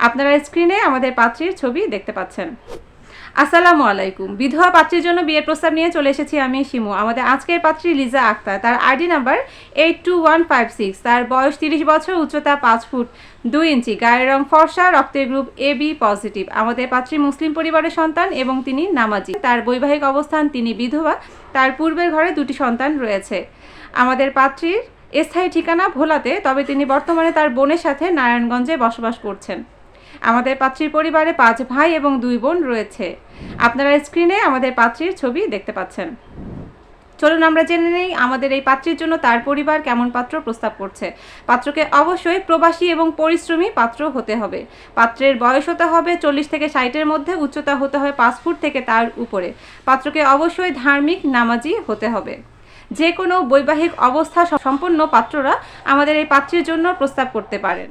আপনারা স্ক্রিনে আমাদের পাত্রীর ছবি দেখতে পাচ্ছেন। আসসালামু আলাইকুম। বিধবা পাত্রীর জন্য বিয়ের প্রস্তাব নিয়ে চলে এসেছি আমি শিমু। আমাদের আজকের পাত্রী লিজা আক্তার। তার আইডি নাম্বার 82156। তার বয়স 30 বছর, উচ্চতা 5 ফুট 2 ইঞ্চি, গায়ের রং ফর্সা, রক্তের গ্রুপ AB পজিটিভ। আমাদের পাত্রী মুসলিম পরিবারের সন্তান এবং তিনি নামাজি। তার বৈবাহিক অবস্থান, তিনি বিধবা। তার পূর্বের ঘরে 2টি সন্তান রয়েছে। আমাদের পাত্রীর স্থায়ী ঠিকানা ভোলাতে, তবে তিনি বর্তমানে তার বোনের সাথে নারায়ণগঞ্জে বসবাস করছেন। আমাদের পাত্রীর পরিবারে 5 ভাই এবং 2 বোন রয়েছে। আপনারা স্ক্রিনে আমাদের পাত্রীর ছবি দেখতে পাচ্ছেন। চলুন আমরা জেনে নেই আমাদের এই পাত্রীর জন্য তার পরিবার কেমন পাত্র প্রস্তাব করছে। পাত্রকে অবশ্যই প্রবাসী এবং পরিশ্রমী পাত্র হতে হবে। পাত্রের বয়স হতে হবে 40 থেকে 60-এর মধ্যে, উচ্চতা হতে হবে 5 ফুট থেকে তার উপরে। পাত্রকে অবশ্যই ধার্মিক, নামাজি হতে হবে। যে কোনো বৈবাহিক অবস্থা সম্পন্ন পাত্ররা আমাদের এই পাত্রীর জন্য প্রস্তাব করতে পারেন।